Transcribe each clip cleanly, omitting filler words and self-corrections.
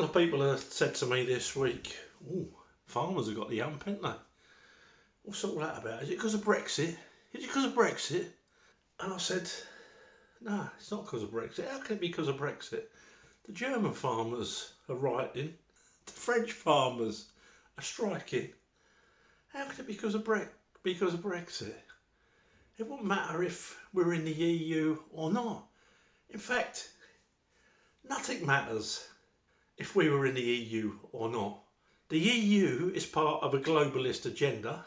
of people have said to me this week, "Oh, farmers have got the hump, haven't they? What's all that about? Is it because of Brexit? Is it because of Brexit?" And I said, "No, it's not because of Brexit. How can it be because of Brexit? The German farmers are rioting. The French farmers are striking. How can it be because of Brexit? It won't matter if we're in the EU or not. In fact, nothing matters if we were in the EU or not. The EU is part of a globalist agenda,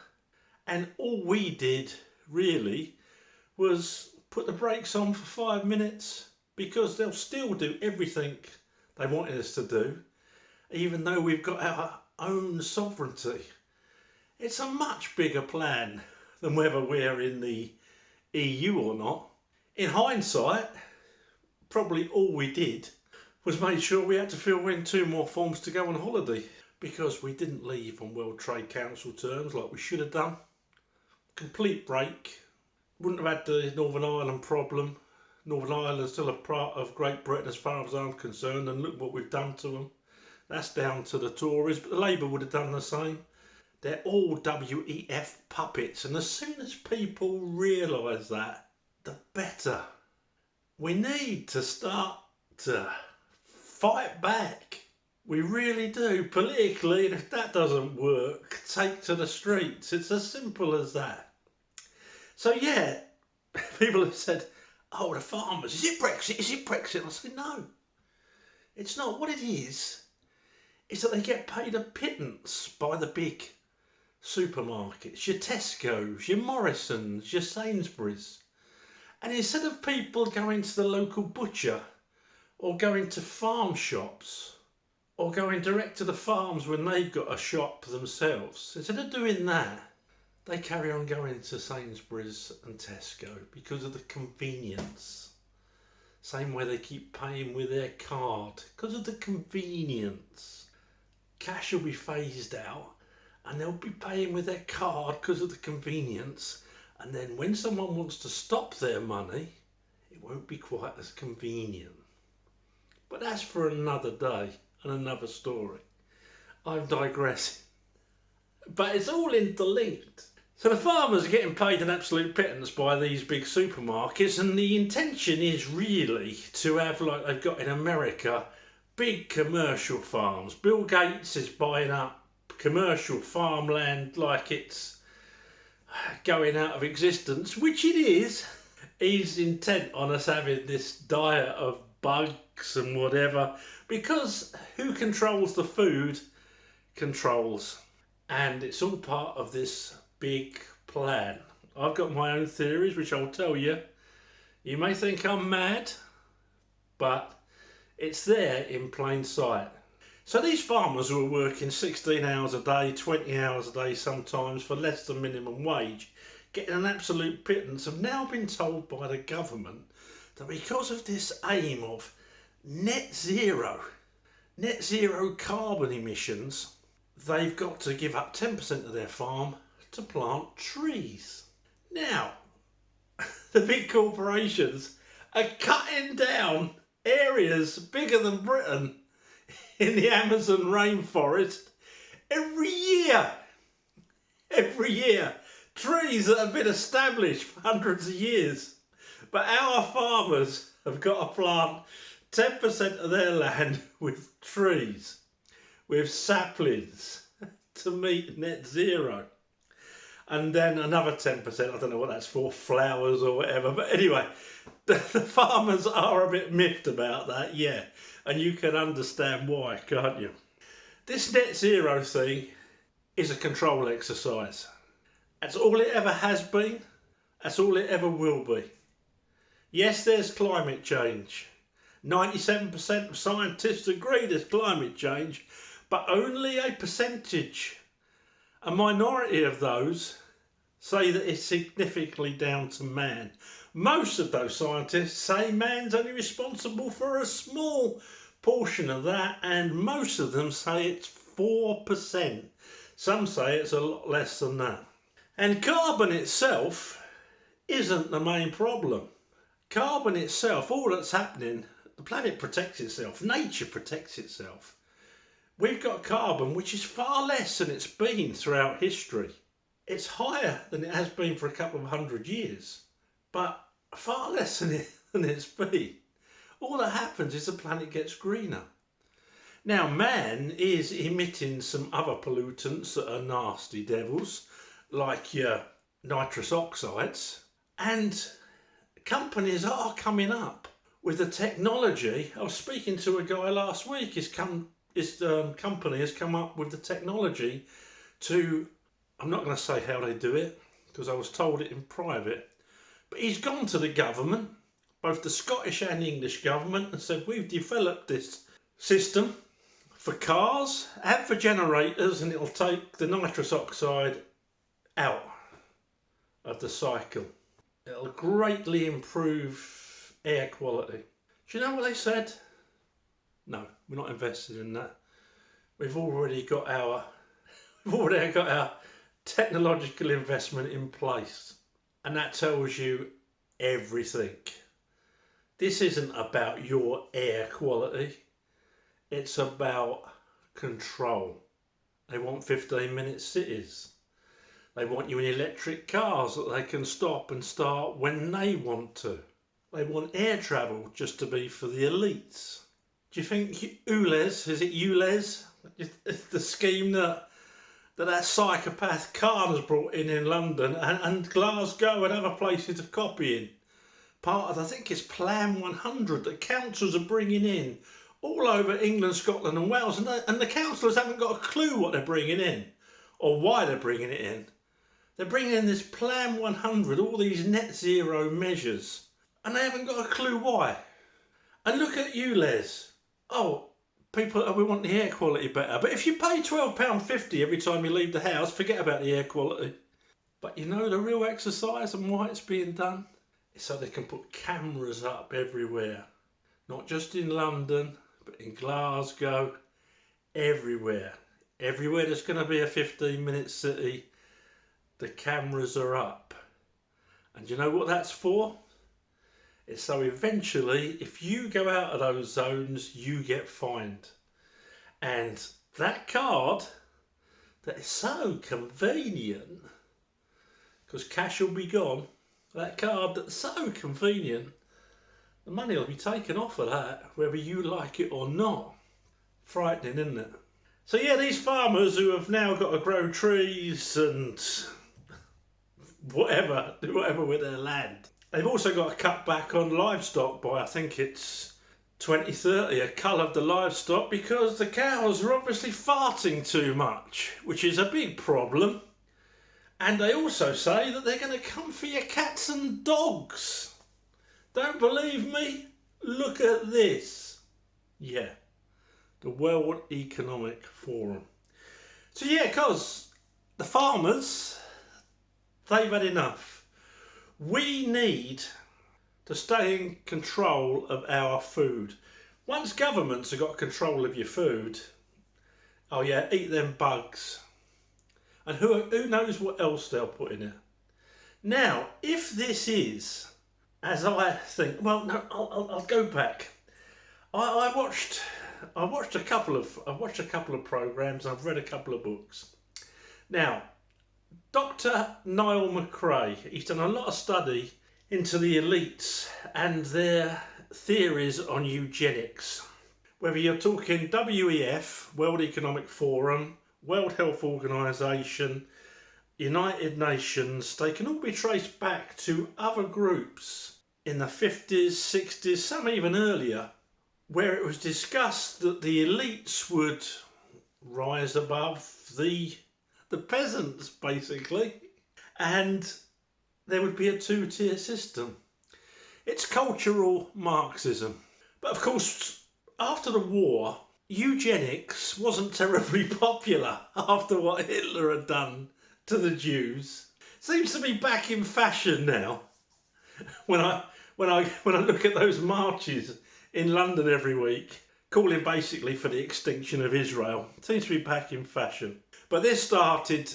and all we did really was put the brakes on for 5 minutes, because they'll still do everything they wanted us to do, even though we've got our own sovereignty. It's a much bigger plan than whether we're in the EU or not. In hindsight, probably all we did was made sure we had to fill in 2 more forms to go on holiday, because we didn't leave on World Trade Council terms like we should have done. Complete break. Wouldn't have had the Northern Ireland problem. Northern Ireland's still a part of Great Britain as far as I'm concerned, and look what we've done to them. That's down to the Tories, but Labour would have done the same. They're all WEF puppets, and as soon as people realise that, the better. We need to start to fight back. We really do. Politically, and if that doesn't work, take to the streets. It's as simple as that. So yeah, people have said, "Oh, the farmers, is it Brexit? Is it Brexit?" I said, no, it's not. What it is that they get paid a pittance by the big supermarkets, your Tesco's, your Morrison's, your Sainsbury's. And instead of people going to the local butcher or going to farm shops or going direct to the farms when they've got a shop themselves, instead of doing that, they carry on going to Sainsbury's and Tesco because of the convenience. Same way they keep paying with their card, because of the convenience. Cash will be phased out and they'll be paying with their card because of the convenience. And then when someone wants to stop their money, it won't be quite as convenient. But that's for another day and another story. I'm digressing. But it's all interlinked. So the farmers are getting paid an absolute pittance by these big supermarkets, and the intention is really to have, like they've got in America, big commercial farms. Bill Gates is buying up commercial farmland like it's going out of existence, which it is. He's intent on us having this diet of bugs and whatever, because who controls the food controls. And it's all part of this big plan. I've got my own theories, which I'll tell you. You may think I'm mad, but it's there in plain sight. So these farmers who are working 16 hours a day, 20 hours a day sometimes for less than minimum wage, getting an absolute pittance, have now been told by the government that because of this aim of net zero carbon emissions, they've got to give up 10% of their farm to plant trees. Now, the big corporations are cutting down areas bigger than Britain in the Amazon rainforest every year. Every year. Trees that have been established for hundreds of years. But our farmers have got to plant 10% of their land with trees, with saplings, to meet net zero. And then another 10%, I don't know what that's for, flowers or whatever. But anyway, the farmers are a bit miffed about that, yeah. And you can understand why, can't you? This net zero thing is a control exercise. That's all it ever has been. That's all it ever will be. Yes, there's climate change. 97% of scientists agree there's climate change, but only a percentage, a minority of those, say that it's significantly down to man. Most of those scientists say man's only responsible for a small portion of that, and most of them say it's 4%. Some say it's a lot less than that. And carbon itself isn't the main problem. Carbon itself, all that's happening, the planet protects itself, nature protects itself. We've got carbon which is far less than it's been throughout history. It's higher than it has been for a couple of 100 years, but far less than it's been. All that happens is the planet gets greener. Now, man is emitting some other pollutants that are nasty devils, like your nitrous oxides, and companies are coming up with the technology. I was speaking to a guy last week. His company has come up with the technology to, I'm not going to say how they do it because I was told it in private, but he's gone to the government, both the Scottish and English government, and said, we've developed this system for cars and for generators, and it'll take the nitrous oxide out of the cycle. It'll greatly improve air quality. Do you know what they said? No, we're not invested in that. We've already got our technological investment in place. And that tells you everything. This isn't about your air quality. It's about control. They want 15-minute cities. They want you in electric cars that they can stop and start when they want to. They want air travel just to be for the elites. Do you think ULEZ, is it ULEZ? The scheme that psychopath Khan has brought in London and Glasgow and other places of copying. Part of, I think it's Plan 100 that councils are bringing in all over England, Scotland and Wales, and the councillors haven't got a clue what they're bringing in or why they're bringing it in. They're bringing in this Plan 100, all these net zero measures, and they haven't got a clue why. And look at ULEZ. Oh, people, we want the air quality better. But if you pay £12.50 every time you leave the house, forget about the air quality. But you know the real exercise and why it's being done? It's so they can put cameras up everywhere. Not just in London, but in Glasgow, everywhere. Everywhere there's going to be a 15-minute city, the cameras are up. And you know what that's for? It's so eventually, if you go out of those zones, you get fined. And that card, that is so convenient, because cash will be gone, that card that's so convenient, the money will be taken off of that, whether you like it or not. Frightening, isn't it? So yeah, these farmers who have now got to grow trees and whatever with their land, they've also got to cut back on livestock by, I think it's 2030, a cull of the livestock, because the cows are obviously farting too much, which is a big problem. And they also say that they're going to come for your cats and dogs. Don't believe me? Look at this. Yeah, the World Economic Forum. So yeah, because the farmers, they've had enough. We need to stay in control of our food. Once governments have got control of your food, oh yeah, eat them bugs. And who knows what else they'll put in it. Now, if this is, as I think, well, no, I'll go back. I watched a couple of programs. I've read a couple of books. Now, Dr. Niall McRae, he's done a lot of study into the elites and their theories on eugenics. Whether you're talking WEF, World Economic Forum, World Health Organization, United Nations, they can all be traced back to other groups in the 50s, 60s, some even earlier, where it was discussed that the elites would rise above the peasants, basically, and there would be a two-tier system. It's cultural Marxism. But of course, after the war, eugenics wasn't terribly popular after what Hitler had done to the Jews. Seems to be back in fashion now. When I look at those marches in London every week, calling basically for the extinction of Israel, seems to be back in fashion. But this started,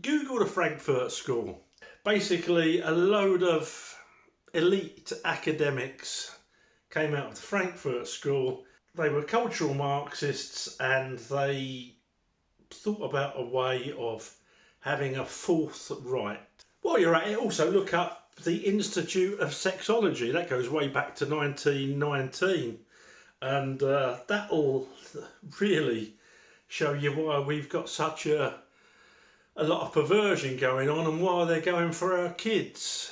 Google the Frankfurt School. Basically, a load of elite academics came out of the Frankfurt School. They were cultural Marxists, and they thought about a way of having a fourth right. While you're at it, also look up the Institute of Sexology. That goes way back to 1919, and that'll really show you why we've got such a lot of perversion going on, and why they're going for our kids.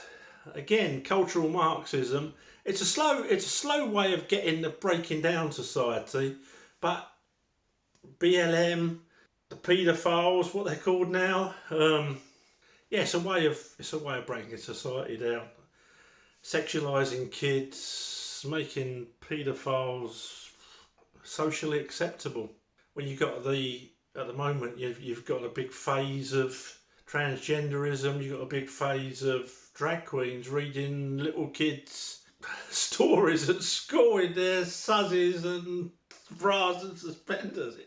Again, cultural Marxism. It's a slow way of breaking down society, but BLM, the paedophiles, what they're called now. It's a way of breaking society down, sexualising kids, making paedophiles socially acceptable. When at the moment you've got a big phase of transgenderism, you've got a big phase of drag queens reading little kids stories at school in their suzzies and bras and suspenders.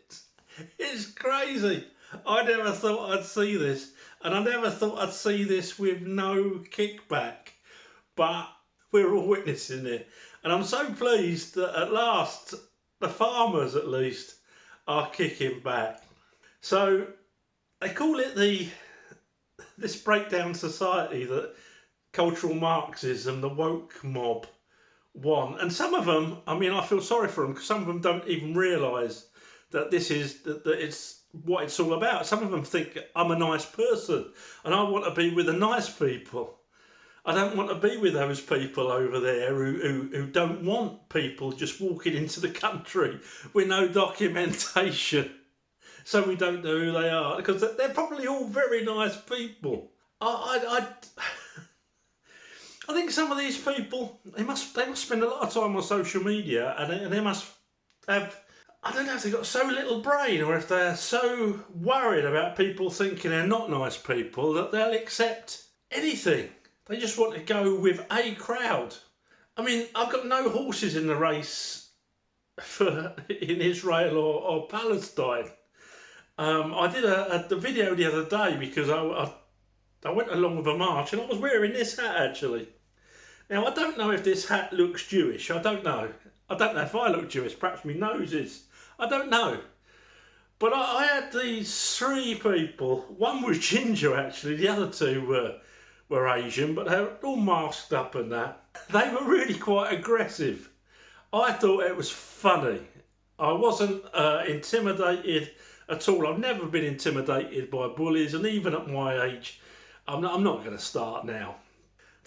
It's crazy. I never thought I'd see this, and I never thought I'd see this with no kickback, but we're all witnessing it, and I'm so pleased that at last the farmers at least are kicking back. So they call it this breakdown society that cultural Marxism, the woke mob, won. And some of them, I mean, I feel sorry for them, because some of them don't even realise that that it's what it's all about. Some of them think I'm a nice person and I want to be with the nice people. I don't want to be with those people over there who don't want people just walking into the country with no documentation, so we don't know who they are, because they're probably all very nice people. I think some of these people, they must spend a lot of time on social media, and they must have, I don't know if they've got so little brain, or if they're so worried about people thinking they're not nice people that they'll accept anything. They just want to go with a crowd. I mean, I've got no horses in the race in Israel or Palestine. I did the video the other day because I went along with a march, and I was wearing this hat actually. Now, I don't know if this hat looks Jewish. I don't know. I don't know if I look Jewish. Perhaps my nose is. I don't know. But I had these three people. One was ginger actually. The other two were Asian, but they were all masked up and that. They were really quite aggressive. I thought it was funny. I wasn't intimidated at all. I've never been intimidated by bullies, and even at my age, I'm not going to start now.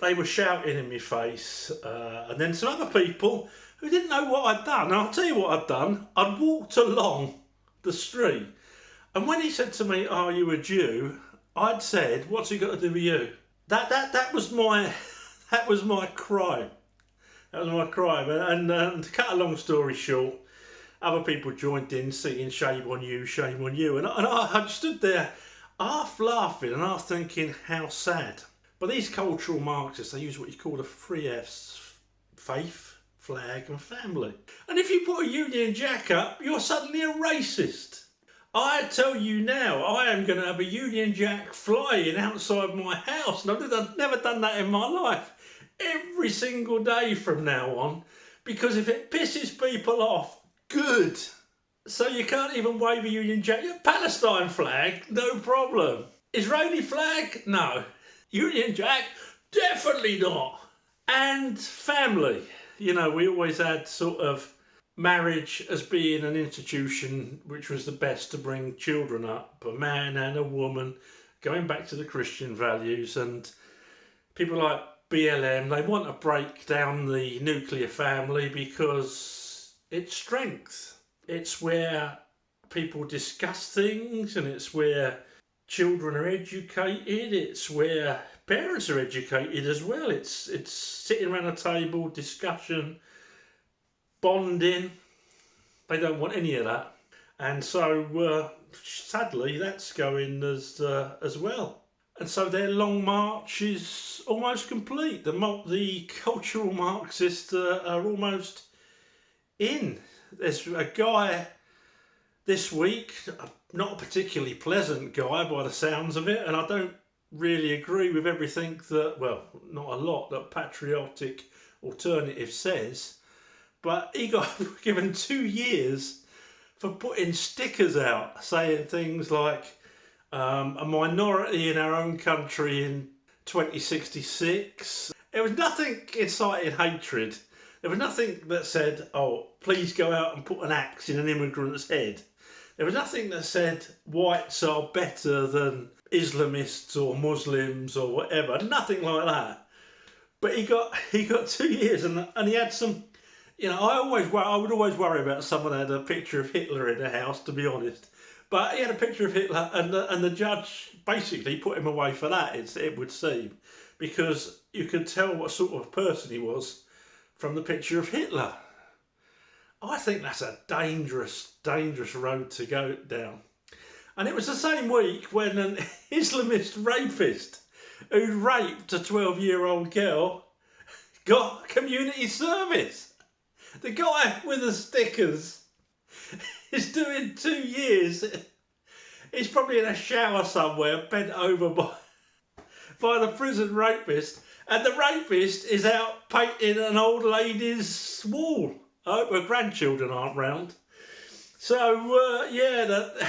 They were shouting in my face, and then some other people who didn't know what I'd done. Now, I'll tell you what I'd done. I'd walked along the street, and when he said to me, "Are you a Jew?" I'd said, "What's it got to do with you?" That was my crime. That was my crime. And to cut a long story short, other people joined in singing "Shame on you, shame on you," and I stood there half laughing and half thinking how sad. But these cultural Marxists, they use what you call the three Fs: faith, flag and family. And if you put a Union Jack up, you're suddenly a racist. I tell you now, I am going to have a Union Jack flying outside my house, and I've never done that in my life, every single day from now on, because if it pisses people off, good. So you can't even wave a Union Jack. Palestine flag, no problem. Israeli flag, no. Union Jack, definitely not. And family. You know, we always had sort of marriage as being an institution which was the best to bring children up, a man and a woman, going back to the Christian values. And people like BLM, they want to break down the nuclear family because it's strength. It's where people discuss things, and it's where children are educated. It's where parents are educated as well. It's sitting around a table, discussion, bonding. They don't want any of that, and so sadly that's going as well. And so their long march is almost complete. The cultural Marxists are almost in. There's a guy this week, not a particularly pleasant guy by the sounds of it, and I don't really agree with everything that, well, not a lot, that Patriotic Alternative says, but he got given 2 years for putting stickers out saying things like a minority in our own country in 2066. There was nothing inciting hatred. There was nothing that said, oh, please go out and put an axe in an immigrant's head. There was nothing that said whites are better than Islamists or Muslims or whatever. Nothing like that. But he got 2 years, and he had some. I would always worry about someone that had a picture of Hitler in the house, to be honest. But he had a picture of Hitler, and the judge basically put him away for that. It would seem, because you could tell what sort of person he was from the picture of Hitler. I think that's a dangerous, dangerous road to go down. And it was the same week when an Islamist rapist who raped a 12-year-old girl got community service. The guy with the stickers is doing 2 years. He's probably in a shower somewhere, bent over by the prison rapist. And the rapist is out painting an old lady's wall. I hope her grandchildren aren't round. So, the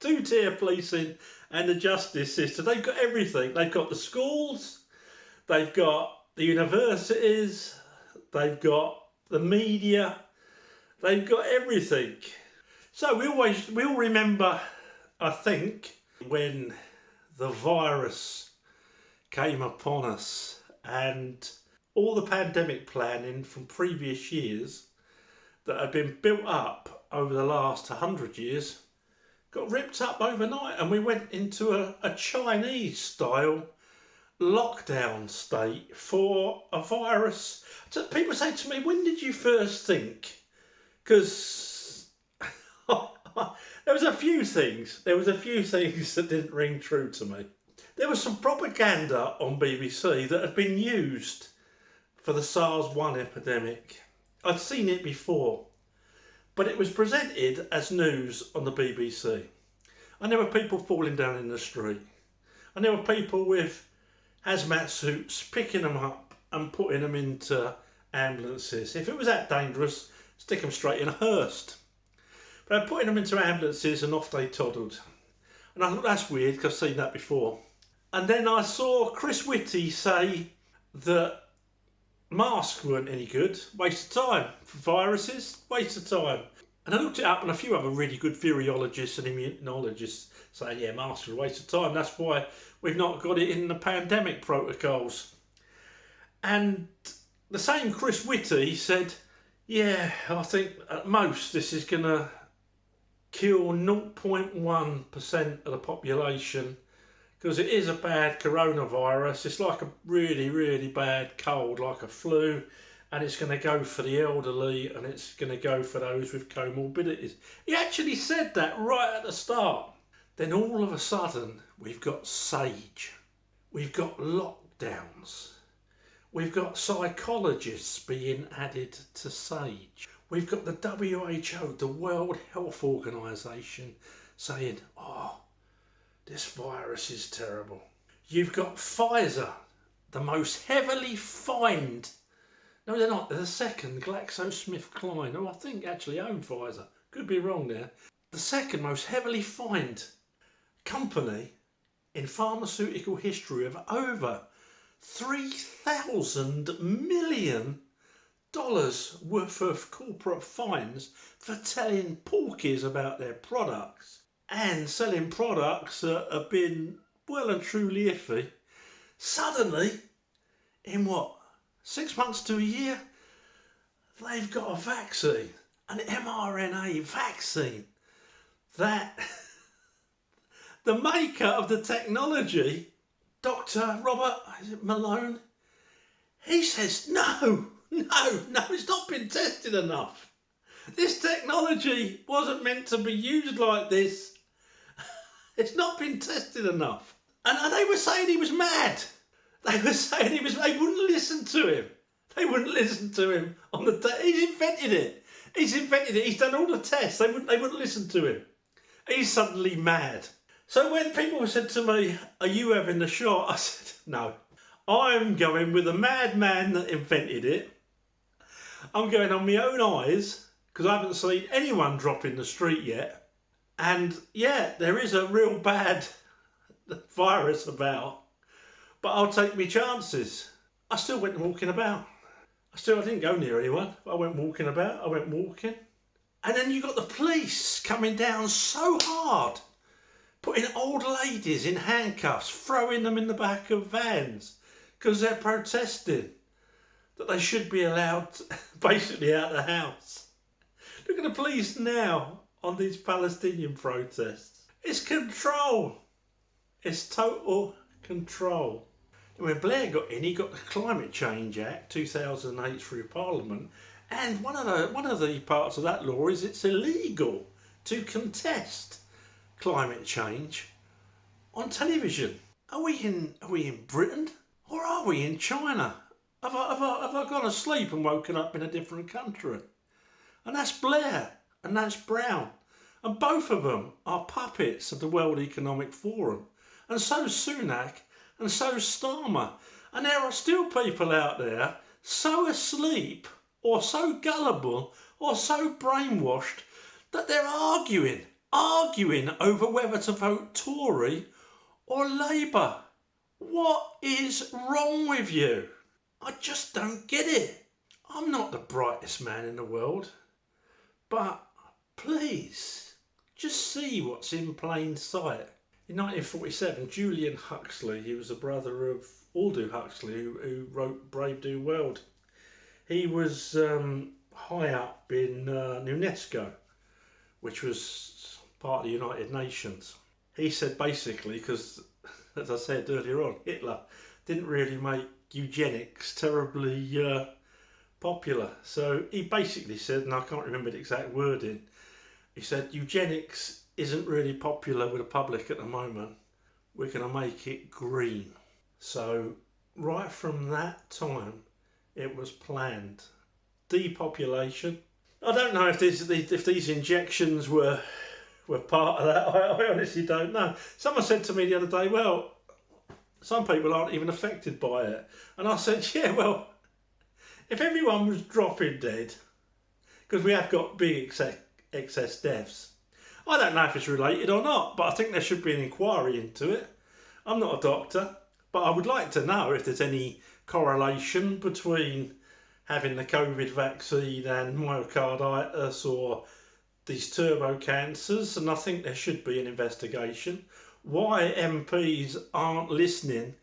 two-tier policing and the justice system, they've got everything. They've got the schools, they've got the universities, they've got the media, they've got everything. So we all remember, I think, when the virus came upon us and all the pandemic planning from previous years that had been built up over the last 100 years got ripped up overnight, and we went into a Chinese-style lockdown state for a virus. So people say to me, when did you first think? Because there was a few things that didn't ring true to me. There was some propaganda on BBC that had been used for the SARS-1 epidemic. I'd seen it before, but it was presented as news on the BBC. And there were people falling down in the street. And there were people with hazmat suits picking them up and putting them into ambulances. If it was that dangerous, stick them straight in a hearse. But they're putting them into ambulances and off they toddled. And I thought, that's weird, because I've seen that before. And then I saw Chris Whitty say that masks weren't any good, waste of time. For viruses, waste of time. And I looked it up, and a few other really good virologists and immunologists saying, yeah, masks are a waste of time. That's why we've not got it in the pandemic protocols. And the same Chris Whitty said, yeah, I think at most this is going to kill 0.1% of the population, because it is a bad coronavirus. It's like a really, really bad cold, like a flu, and it's going to go for the elderly, and it's going to go for those with comorbidities. He actually said that right at the start. Then all of a sudden, we've got SAGE. We've got lockdowns. We've got psychologists being added to SAGE. We've got the WHO, the World Health Organization, saying, oh, this virus is terrible. You've got Pfizer, the most heavily fined. No, they're not. They're the second, GlaxoSmithKline, who I think actually own Pfizer. Could be wrong there. The second most heavily fined company in pharmaceutical history, of over $3,000 million worth of corporate fines for telling porkies about their products and selling products that have been well and truly iffy. Suddenly, in 6 months to a year, they've got a vaccine, an mRNA vaccine, that the maker of the technology, Dr. Robert Malone, he says, no, it's not been tested enough. This technology wasn't meant to be used like this. It's not been tested enough. And they were saying he was mad. They were saying they wouldn't listen to him. They wouldn't listen to him on the he's invented it. He's done all the tests. They wouldn't listen to him. He's suddenly mad. So when people said to me, are you having the shot? I said, no. I'm going with the madman that invented it. I'm going on my own eyes because I haven't seen anyone drop in the street yet. And yeah, there is a real bad virus about, but I'll take my chances. I still went walking about. I didn't go near anyone. I went walking about. I went walking. And then you got the police coming down so hard, putting old ladies in handcuffs, throwing them in the back of vans because they're protesting that they should be allowed basically out of the house. Look at the police now on these Palestinian protests. It's control. It's total control. And when Blair got in, he got the Climate Change Act 2008 through Parliament, and one of the parts of that law is it's illegal to contest climate change on television. Are we in Britain or are we in China? Have I gone asleep and woken up in a different country? And that's Blair and that's Brown, and both of them are puppets of the World Economic Forum, and so Sunak and so Starmer. And there are still people out there so asleep or so gullible or so brainwashed that they're arguing over whether to vote Tory or Labour. What is wrong with you? I just don't get it. I'm not the brightest man in the world, but please, just see what's in plain sight. In 1947, Julian Huxley, he was the brother of Aldous Huxley, who wrote Brave New World. He was high up in UNESCO, which was part of the United Nations. He said basically, because as I said earlier on, Hitler didn't really make eugenics terribly popular. So he basically said, and I can't remember the exact wording, he said eugenics isn't really popular with the public at the moment. We're going to make it green. So right from that time, it was planned. Depopulation. I don't know if these injections were part of that. I honestly don't know. Someone said to me the other day, well, some people aren't even affected by it. And I said, yeah, well, if everyone was dropping dead, because we have got big excess deaths, I don't know if it's related or not, but I think there should be an inquiry into it. I'm not a doctor, but I would like to know if there's any correlation between having the COVID vaccine and myocarditis or these turbo cancers, and I think there should be an investigation. Why MPs aren't listening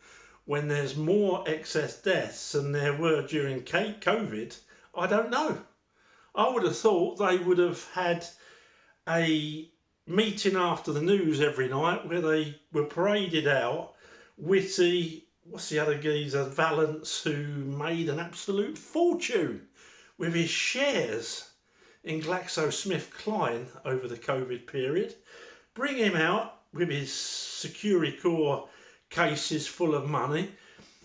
when there's more excess deaths than there were during COVID, I don't know. I would have thought they would have had a meeting after the news every night where they were paraded out with what's the other geezer, Valance, who made an absolute fortune with his shares in GlaxoSmithKline over the COVID period. Bring him out with his Securicor cases full of money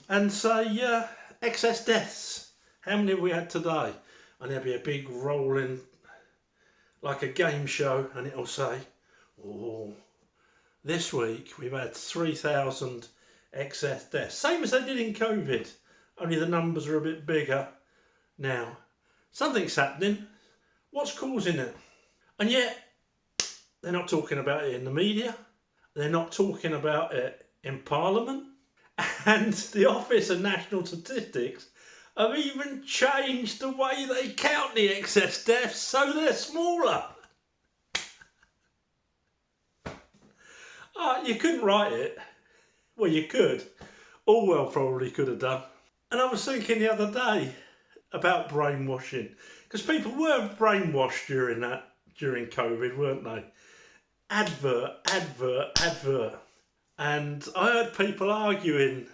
and say, excess deaths. How many have we had today? And there'll be a big rolling, like a game show, and it'll say, oh, this week we've had 3,000 excess deaths. Same as they did in COVID, only the numbers are a bit bigger now. Something's happening. What's causing it? And yet, they're not talking about it in the media. They're not talking about it in Parliament. And the Office of National Statistics have even changed the way they count the excess deaths so they're smaller. You couldn't write it. Well, you could. Orwell probably could have done. And I was thinking the other day about brainwashing, because people were brainwashed during COVID, weren't they? Advert. And I heard people arguing,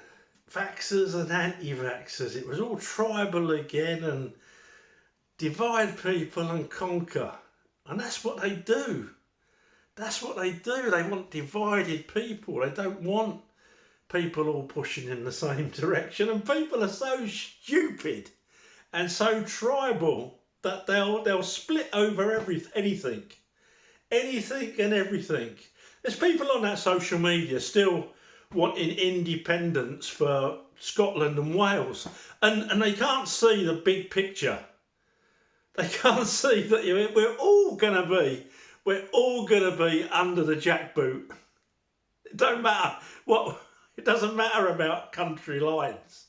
vaxxers and anti-vaxxers. It was all tribal again, and divide people and conquer. And that's what they do. That's what they do. They want divided people. They don't want people all pushing in the same direction. And people are so stupid and so tribal that they'll split over anything and everything. There's people on that social media still wanting independence for Scotland and Wales, and they can't see the big picture. They can't see that we're all gonna be under the jackboot. It don't matter what. It doesn't matter about country lines.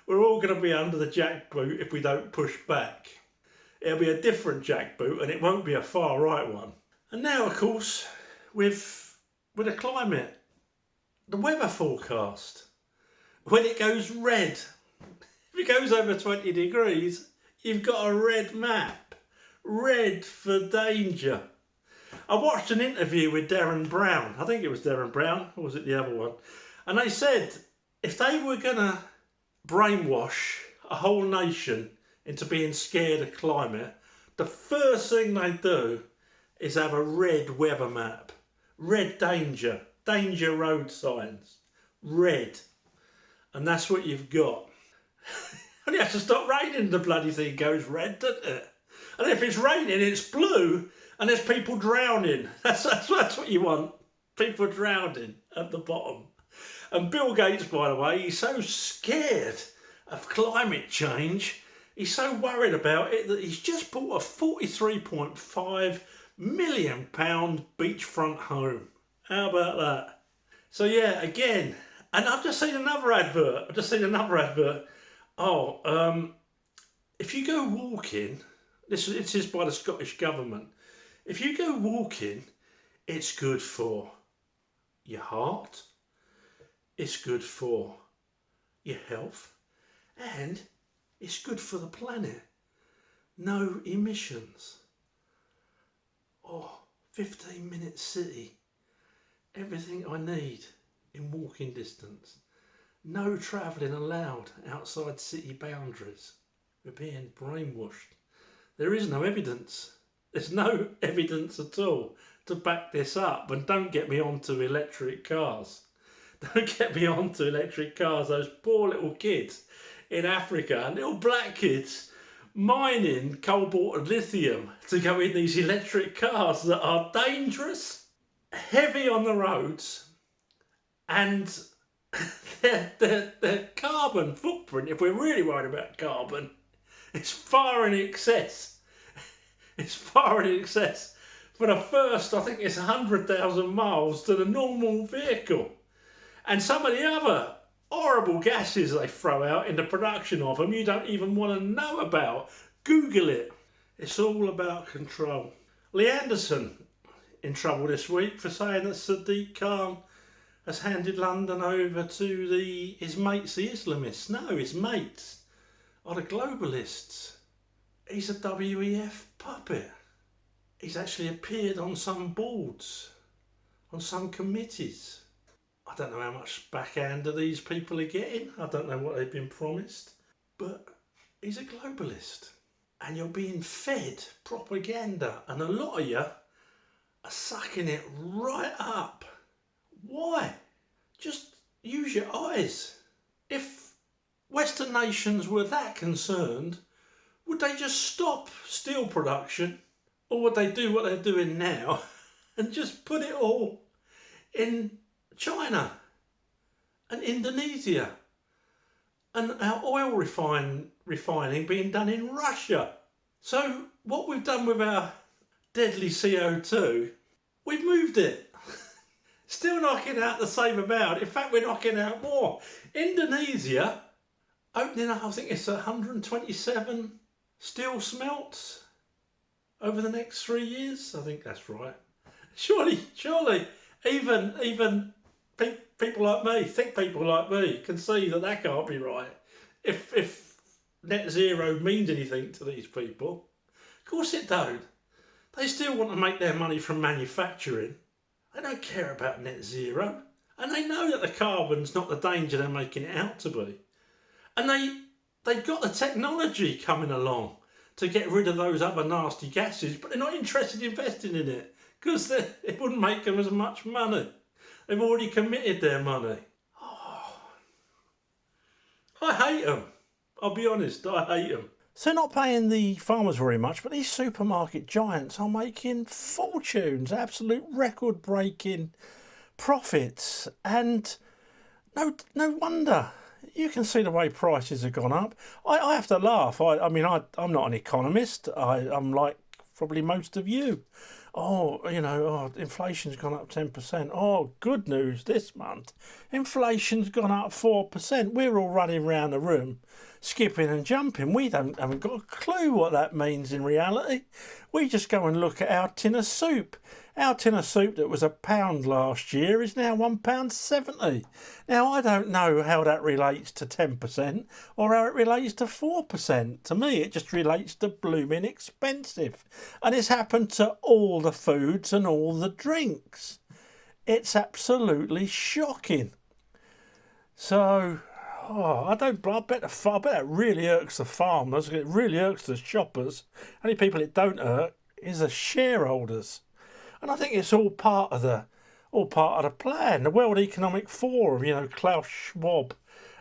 We're all gonna be under the jackboot if we don't push back. It'll be a different jackboot, and it won't be a far right one. And now, of course, with the climate, the weather forecast, when it goes red, if it goes over 20 degrees, you've got a red map. Red for danger. I watched an interview with Darren Brown. I think it was Darren Brown, or was it the other one? And they said if they were going to brainwash a whole nation into being scared of climate, the first thing they do is have a red weather map. Red danger. Danger road signs. Red. And that's what you've got. And it has to stop raining, the bloody thing goes red, doesn't it? And if it's raining, it's blue, and there's people drowning. That's what you want. People drowning at the bottom. And Bill Gates, by the way, he's so scared of climate change, he's so worried about it that he's just bought a £43.5 million beachfront home. How about that? So yeah, again, and I've just seen another advert. If you go walking, this is by the Scottish Government. If you go walking, it's good for your heart, it's good for your health, and it's good for the planet. No emissions. 15-minute city. Everything I need in walking distance. No travelling allowed outside city boundaries. We're being brainwashed. There is no evidence. There's no evidence at all to back this up. And don't get me onto electric cars. Don't get me onto electric cars. Those poor little kids in Africa, little black kids, mining cobalt and lithium to go in these electric cars that are dangerous, heavy on the roads, and their carbon footprint, if we're really worried about carbon, is far in excess. It's far in excess for the first, I think it's 100,000 miles to the normal vehicle. And some of the other horrible gases they throw out in the production of them, you don't even want to know about. Google it. It's all about control. Lee Anderson in trouble this week for saying that Sadiq Khan has handed London over to his mates, the Islamists. No, his mates are the globalists. He's a WEF puppet. He's actually appeared on some boards, on some committees. I don't know how much backhander these people are getting. I don't know what they've been promised. But he's a globalist. And you're being fed propaganda. And a lot of you are sucking it right up. Why? Just use your eyes. If Western nations were that concerned, would they just stop steel production? Or would they do what they're doing now and just put it all in China and Indonesia, and our oil refining being done in Russia? So what we've done with our deadly CO2, we've moved it. Still knocking out the same amount. In fact, we're knocking out more. Indonesia opening up, I think it's 127 steel smelts over the next 3 years. I think that's right. Surely, even people like me, thick people like me, can see that can't be right. If net zero means anything to these people, of course it don't. They still want to make their money from manufacturing. They don't care about net zero. And they know that the carbon's not the danger they're making it out to be. And they've got the technology coming along to get rid of those other nasty gases, but they're not interested in investing in it because it wouldn't make them as much money. They've already committed their money. I hate them. I'll be honest, I hate them. So they're not paying the farmers very much, but these supermarket giants are making fortunes, absolute record-breaking profits. And no wonder you can see the way prices have gone up. I have to laugh. I'm not an economist. I'm like probably most of you. Inflation's gone up 10%. Oh, good news this month. Inflation's gone up 4%. We're all running around the room, skipping and jumping. We haven't got a clue what that means in reality. We just go and look at our tin of soup. Our tin of soup that was £1 last year is now £1.70. Now, I don't know how that relates to 10% or how it relates to 4%. To me, it just relates to blooming expensive. And it's happened to all the foods and all the drinks. It's absolutely shocking. So, I bet that really irks the farmers. It really irks the shoppers. Only people it don't irk is the shareholders. And I think it's all part of the plan. The World Economic Forum, Klaus Schwab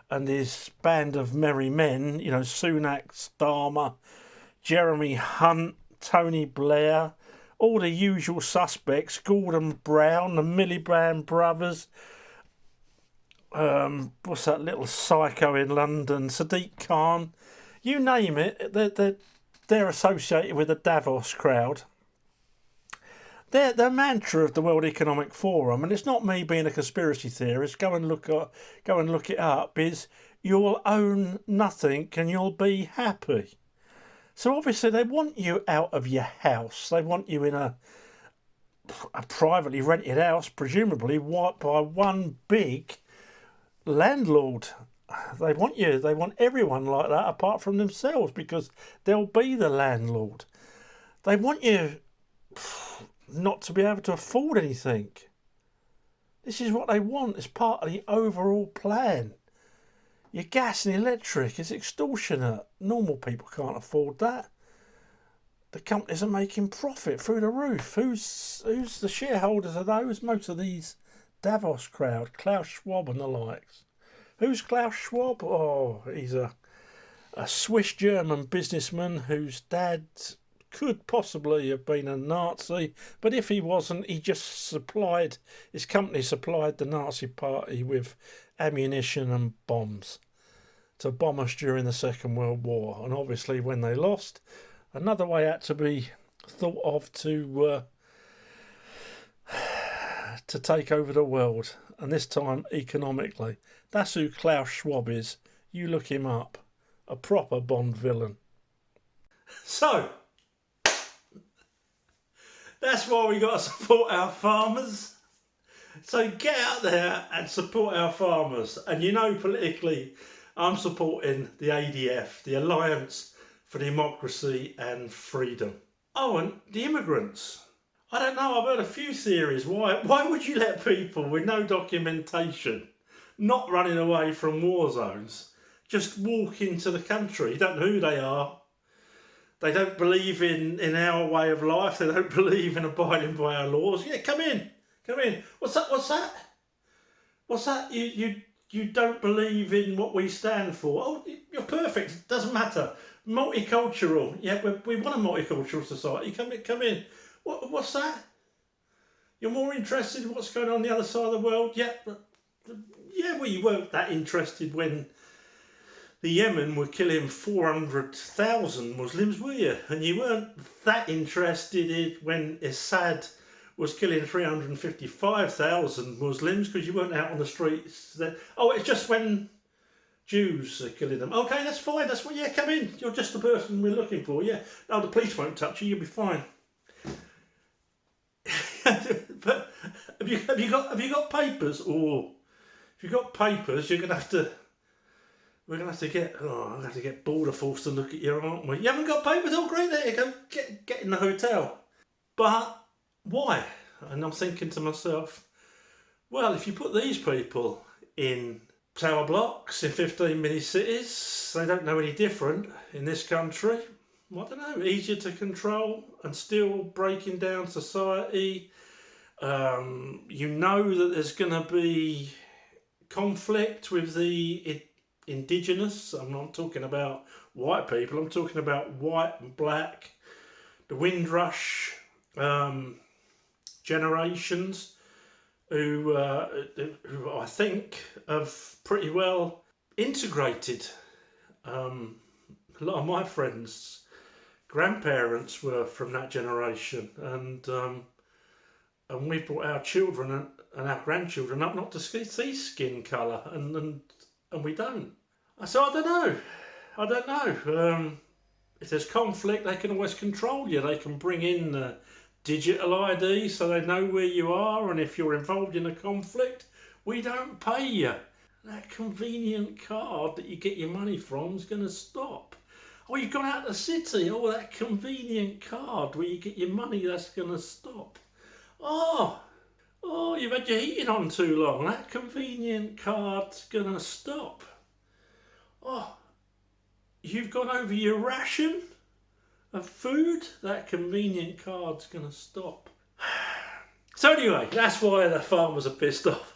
and his band of merry men, Sunak, Starmer, Jeremy Hunt, Tony Blair, all the usual suspects, Gordon Brown, the Miliband brothers, what's that little psycho in London, Sadiq Khan, you name it, they're associated with the Davos crowd. The mantra of the World Economic Forum, and it's not me being a conspiracy theorist, go and look it up, is you'll own nothing and you'll be happy. So obviously they want you out of your house. They want you in a privately rented house, presumably by one big landlord. They want everyone like that apart from themselves, because they'll be the landlord. They want you not to be able to afford anything. This is what they want. It's part of the overall plan. Your gas and electric is extortionate. Normal people can't afford that. The companies are making profit through the roof. Who's the shareholders of those? Most of these Davos crowd, Klaus Schwab and the likes. Who's Klaus Schwab? Oh, he's a Swiss German businessman whose dad could possibly have been a Nazi, but if he wasn't, his company supplied the Nazi party with ammunition and bombs to bomb us during the Second World War. And obviously when they lost, another way had to be thought of to take over the world, and this time economically. That's who Klaus Schwab is. You look him up. A proper Bond villain. So, that's why we got to support our farmers. So get out there and support our farmers. And politically, I'm supporting the ADF, the Alliance for Democracy and Freedom. Oh, and the immigrants. I don't know, I've heard a few theories. Why would you let people with no documentation, not running away from war zones, just walk into the country? You don't know who they are. They don't believe in our way of life. They don't believe in abiding by our laws. Yeah, come in. What's that? You don't believe in what we stand for. Oh, you're perfect. Doesn't matter. Multicultural. Yeah, we want a multicultural society. Come in. What's that? You're more interested in what's going on the other side of the world? Yeah, well, you weren't that interested when the Yemen were killing 400,000 Muslims, were you? And you weren't that interested in when Assad was killing 355,000 Muslims, because you weren't out on the streets then. Oh, it's just when Jews are killing them. Okay, that's fine. Yeah, come in. You're just the person we're looking for. Yeah. No, the police won't touch you. You'll be fine. But have you got papers? Or if you've got papers, we're gonna have to get Border Force to look at you, aren't we? You haven't got papers? Oh, great, there you go. Get in the hotel. But why? And I'm thinking to myself, well, if you put these people in tower blocks in 15-minute cities, they don't know any different in this country. I don't know, easier to control and still breaking down society. That there's going to be conflict with the indigenous. I'm not talking about white people, I'm talking about white and black, the Windrush generations who I think have pretty well integrated. A lot of my friends' grandparents were from that generation, and we brought our children and our grandchildren up not to see skin colour, and we don't. So I don't know. If there's conflict, they can always control you. They can bring in digital ID so they know where you are, and if you're involved in a conflict, we don't pay you. That convenient card that you get your money from is going to stop. Oh, you've gone out of the city. Oh, that convenient card where you get your money, that's going to stop. Oh, you've had your heating on too long. That convenient card's going to stop. Oh, you've gone over your ration of food. That convenient card's going to stop. So anyway, that's why the farmers are pissed off.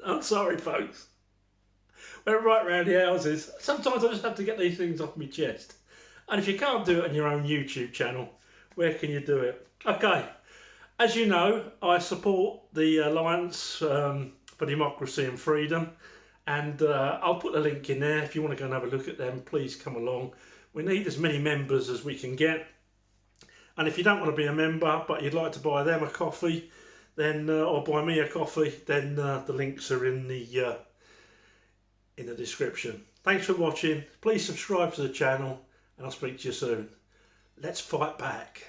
I'm sorry, folks. Went right round the houses. Sometimes I just have to get these things off my chest. And if you can't do it on your own YouTube channel, where can you do it? Okay, as you know, I support the Alliance for Democracy and Freedom, and I'll put the link in there. If you want to go and have a look at them, please come along. We need as many members as we can get. And if you don't want to be a member, but you'd like to buy them a coffee, then or buy me a coffee, then the links are in the description. Thanks for watching. Please subscribe to the channel, and I'll speak to you soon. Let's fight back.